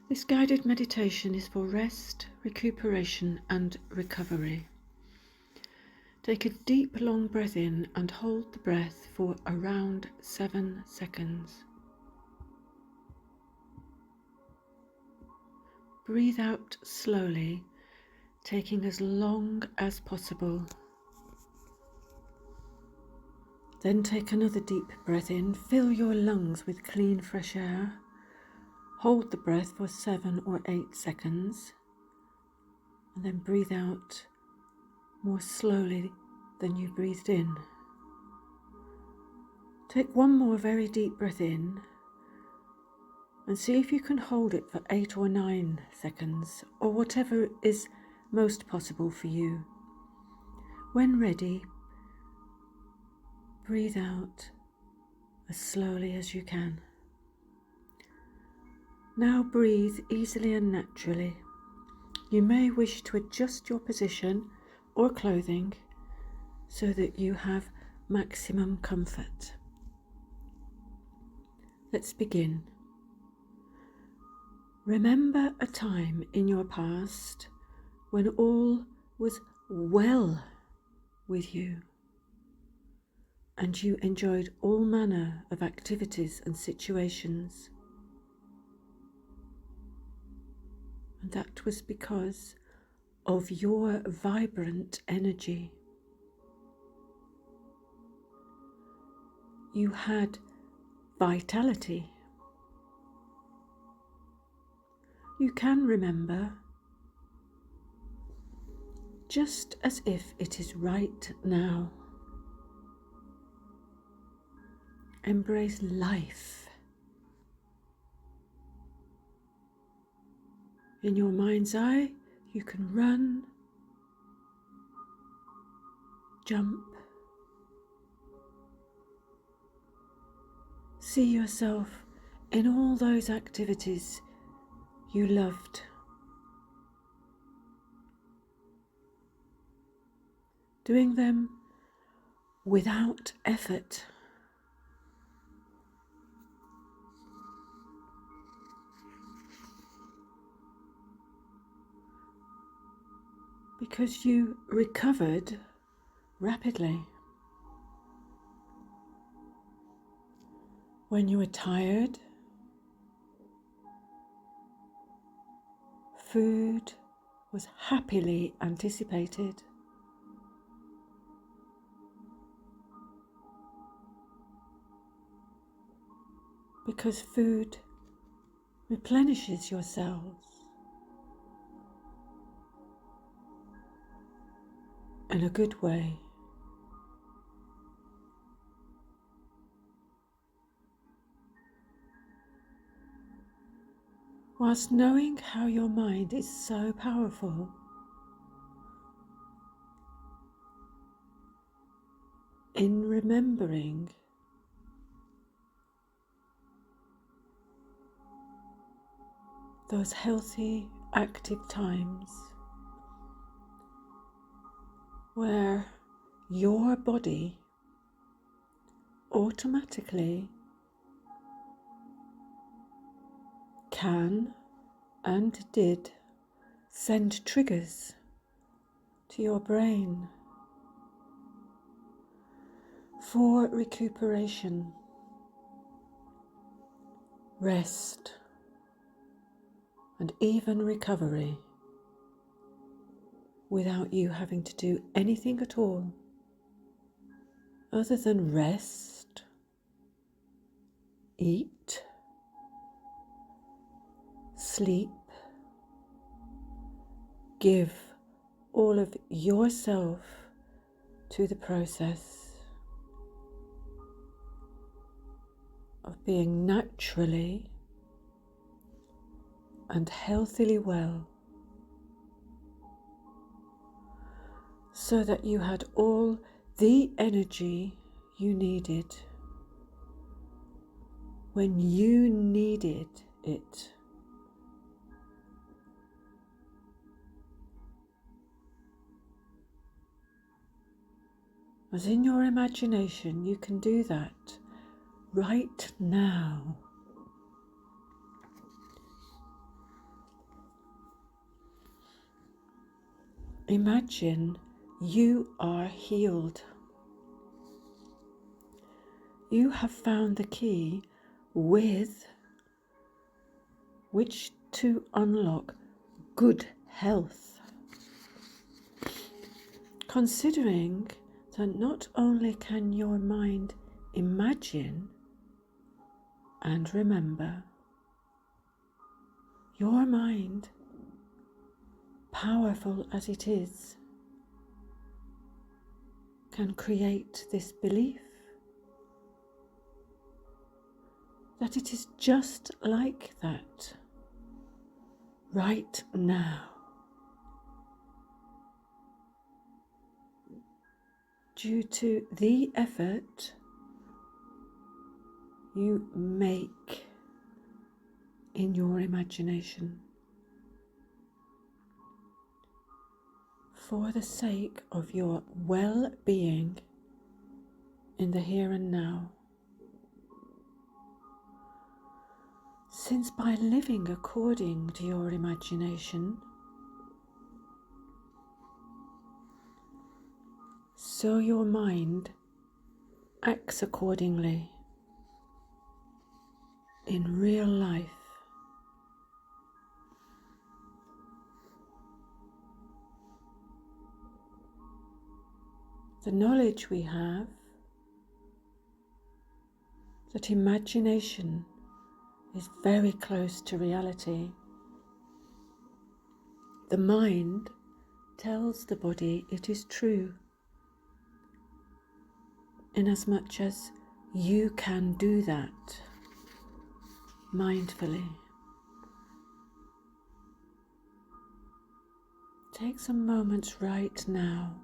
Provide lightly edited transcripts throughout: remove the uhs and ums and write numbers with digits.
This guided meditation is for rest, recuperation and recovery. Take a deep long breath in and hold the breath for around 7 seconds. Breathe out slowly, taking as long as possible. Then take another deep breath in, fill your lungs with clean fresh air. Hold the breath for 7 or 8 seconds, and then breathe out more slowly than you breathed in. Take one more very deep breath in and see if you can hold it for 8 or 9 seconds, or whatever is most possible for you. When ready, breathe out as slowly as you can. Now breathe easily and naturally. You may wish to adjust your position or clothing so that you have maximum comfort. Let's begin. Remember a time in your past when all was well with you and you enjoyed all manner of activities and situations. And that was because of your vibrant energy. You had vitality. You can remember, just as if it is right now. Embrace life. In your mind's eye, you can run, jump, see yourself in all those activities you loved. Doing them without effort. Because you recovered rapidly. When you were tired, food was happily anticipated. Because food replenishes your cells in a good way. Whilst knowing how your mind is so powerful, in remembering those healthy, active times where your body automatically can and did send triggers to your brain for recuperation, rest, and even recovery without you having to do anything at all other than rest, eat, sleep, give all of yourself to the process of being naturally and healthily well, so that you had all the energy you needed when you needed it. As in your imagination, you can do that right now. Imagine you are healed. You have found the key with which to unlock good health. Considering that not only can your mind imagine and remember, your mind, powerful as it is, can create this belief that it is just like that right now, due to the effort you make in your imagination for the sake of your well-being in the here and now. Since by living according to your imagination, so your mind acts accordingly in real life. The knowledge we have that imagination is very close to reality. The mind tells the body it is true, inasmuch as you can do that mindfully. Take some moments right now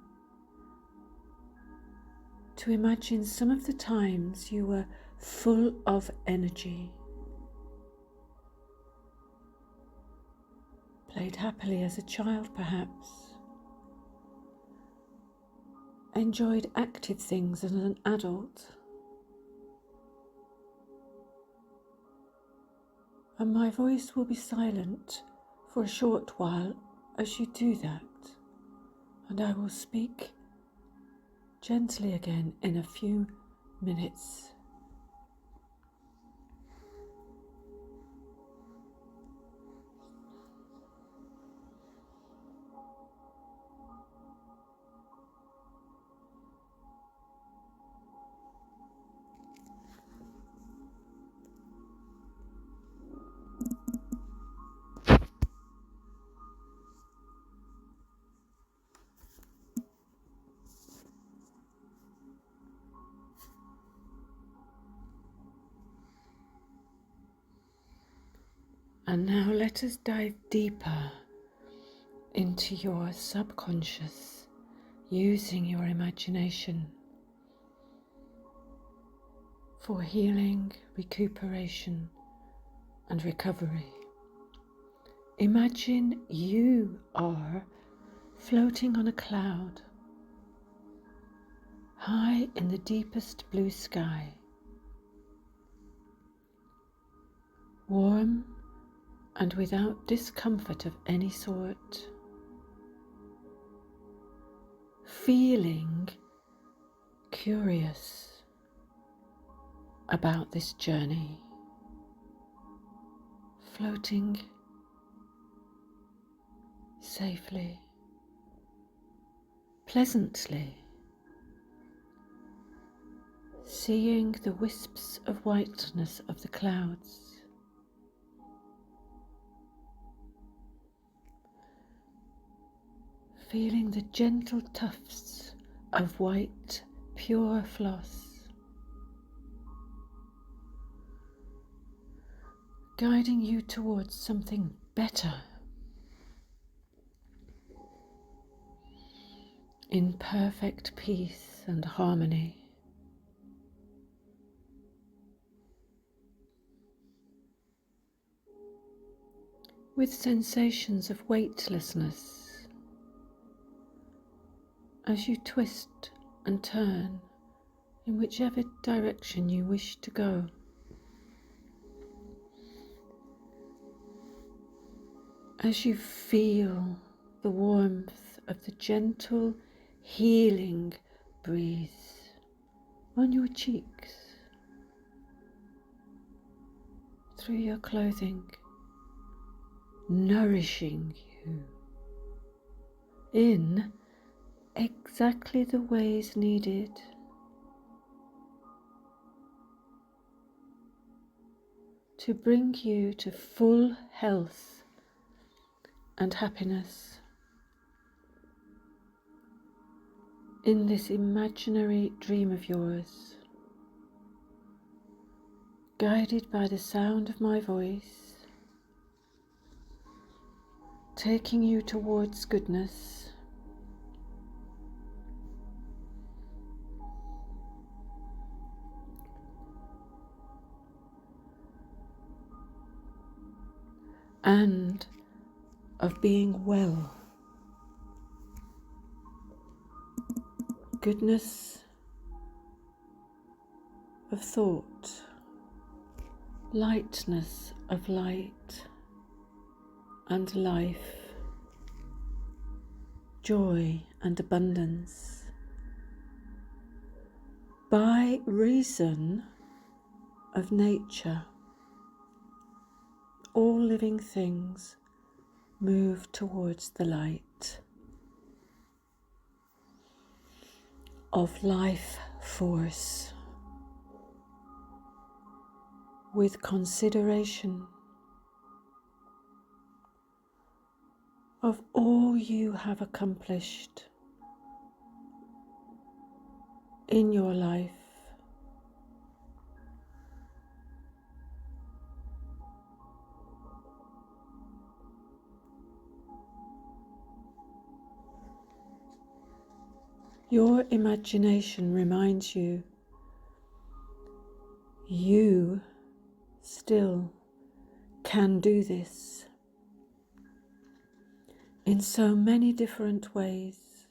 to imagine some of the times you were full of energy, played happily as a child perhaps, enjoyed active things as an adult. And my voice will be silent for a short while as you do that, and I will speak gently again in a few minutes. And now let us dive deeper into your subconscious using your imagination for healing, recuperation and recovery. Imagine you are floating on a cloud high in the deepest blue sky, warm and without discomfort of any sort, feeling curious about this journey, floating safely, pleasantly, seeing the wisps of whiteness of the clouds, feeling the gentle tufts of white, pure floss, guiding you towards something better, in perfect peace and harmony. With sensations of weightlessness as you twist and turn in whichever direction you wish to go. As you feel the warmth of the gentle, healing breeze on your cheeks, through your clothing, nourishing you in exactly the ways needed to bring you to full health and happiness in this imaginary dream of yours, guided by the sound of my voice, taking you towards goodness, and of being well. Goodness of thought, lightness of light and life, joy and abundance, by reason of nature. All living things move towards the light of life force, with consideration of all you have accomplished in your life, your imagination reminds you, you still can do this in so many different ways,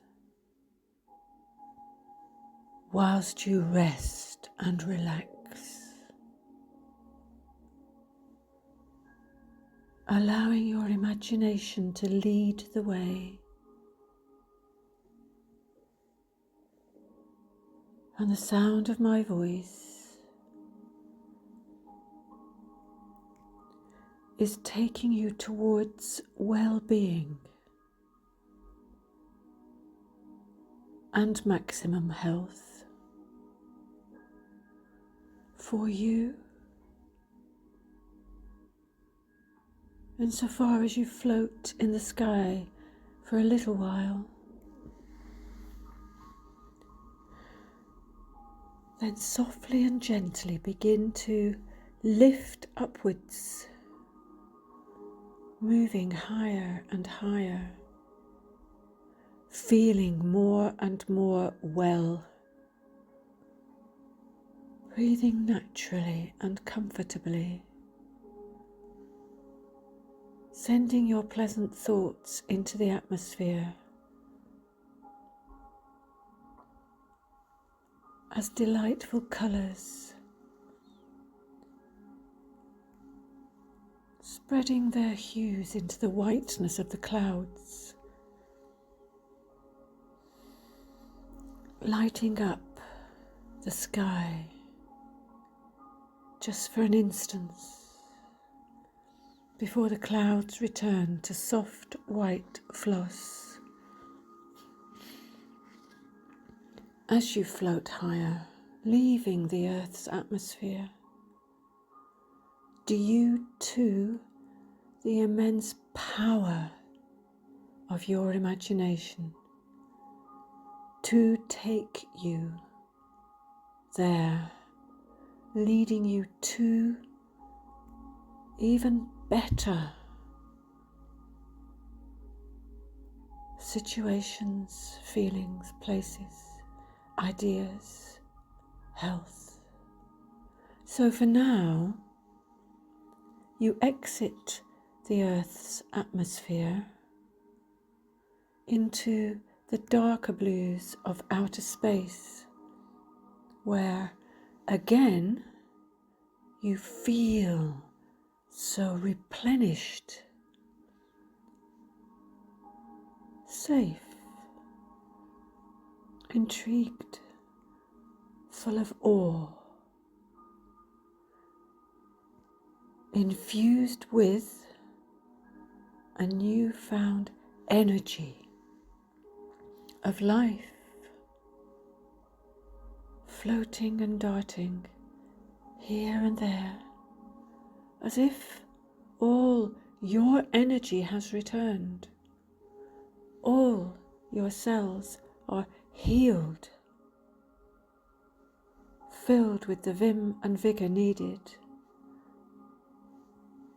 whilst you rest and relax, allowing your imagination to lead the way, and the sound of my voice is taking you towards well-being and maximum health for you, insofar as you float in the sky for a little while, then softly and gently begin to lift upwards, moving higher and higher, feeling more and more well, breathing naturally and comfortably, sending your pleasant thoughts into the atmosphere as delightful colours, spreading their hues into the whiteness of the clouds, lighting up the sky just for an instant before the clouds return to soft white floss. As you float higher, leaving the Earth's atmosphere, do you too the immense power of your imagination to take you there, leading you to even better situations, feelings, places, ideas, health. So for now, you exit the Earth's atmosphere into the darker blues of outer space, where again you feel so replenished, safe, intrigued, full of awe, infused with a newfound energy of life, floating and darting here and there, as if all your energy has returned. All your cells are healed, filled with the vim and vigour needed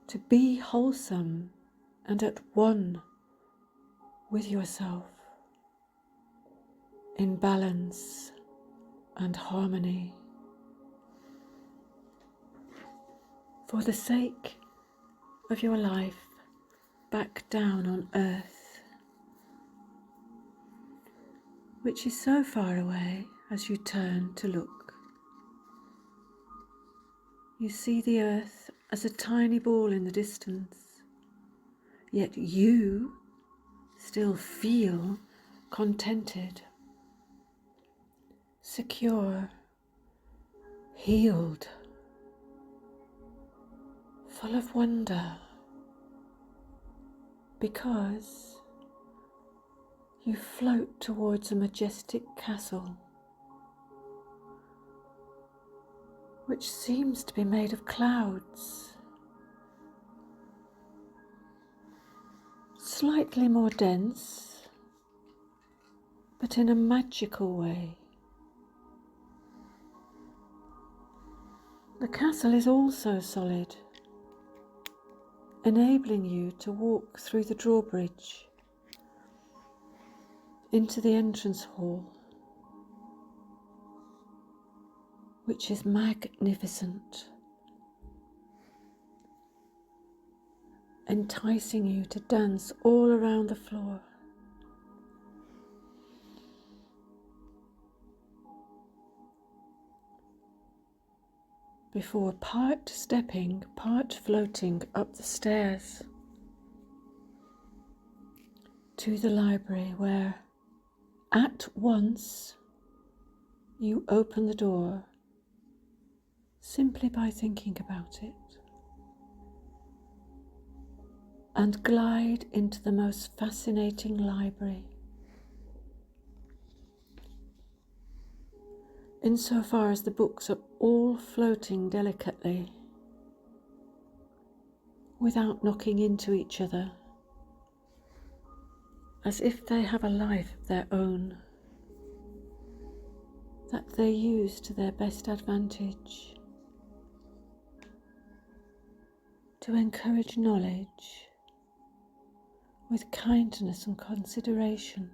to be wholesome and at one with yourself, in balance and harmony. For the sake of your life back down on earth, which is so far away as you turn to look. You see the earth as a tiny ball in the distance, yet you still feel contented, secure, healed, full of wonder, because you float towards a majestic castle which seems to be made of clouds, slightly more dense, but in a magical way. The castle is also solid, enabling you to walk through the drawbridge into the entrance hall, which is magnificent, enticing you to dance all around the floor. Before part stepping, part floating up the stairs to the library, where at once you open the door simply by thinking about it, and glide into the most fascinating library, insofar as the books are all floating delicately without knocking into each other, as if they have a life of their own that they use to their best advantage, to encourage knowledge with kindness and consideration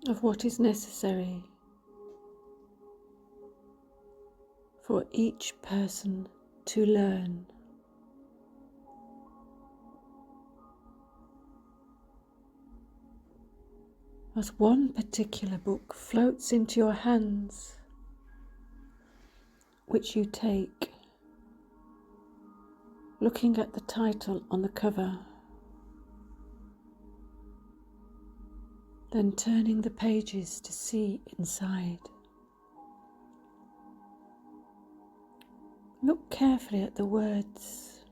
of what is necessary for each person to learn. As one particular book floats into your hands, which you take, looking at the title on the cover, then turning the pages to see inside. Look carefully at the words,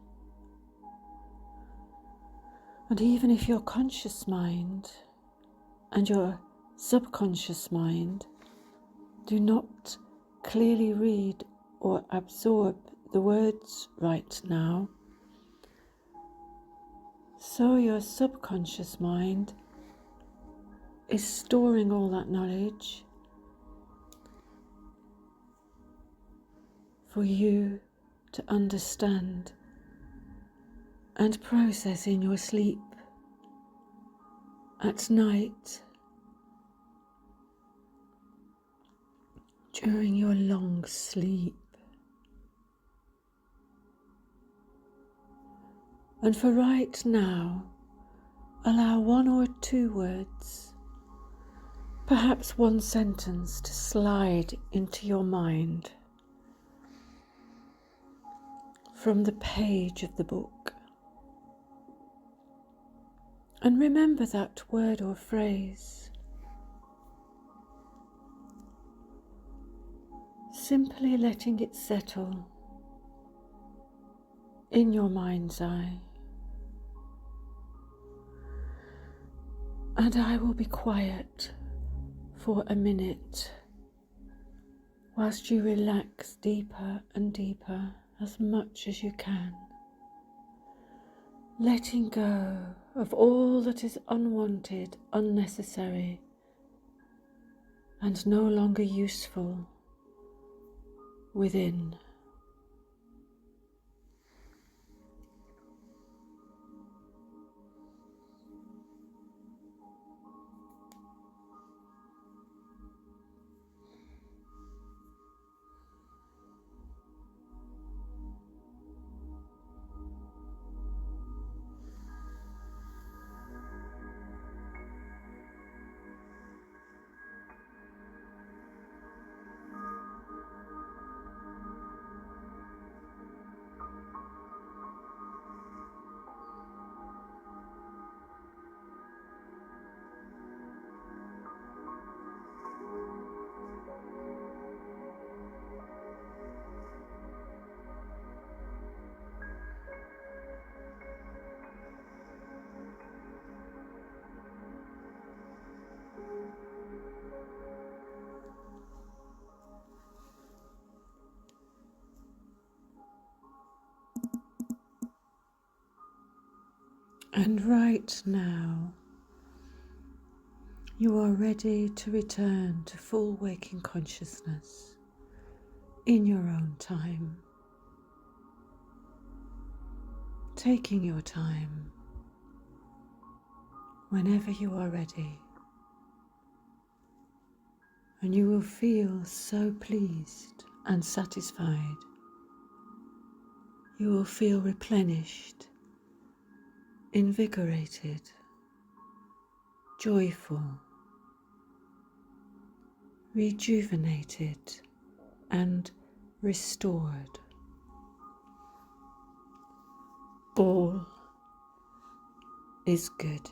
and even if your conscious mind and your subconscious mind do not clearly read or absorb the words right now, so your subconscious mind is storing all that knowledge for you to understand and process in your sleep at night, during your long sleep. And for right now, allow one or two words, perhaps one sentence, to slide into your mind from the page of the book. And remember that word or phrase simply letting it settle in your mind's eye. And I will be quiet for a minute whilst you relax deeper and deeper as much as you can, letting go of all that is unwanted, unnecessary, and no longer useful within. And right now, you are ready to return to full waking consciousness in your own time, taking your time whenever you are ready, and you will feel so pleased and satisfied. You will feel replenished, invigorated, joyful, rejuvenated, and restored. All is good.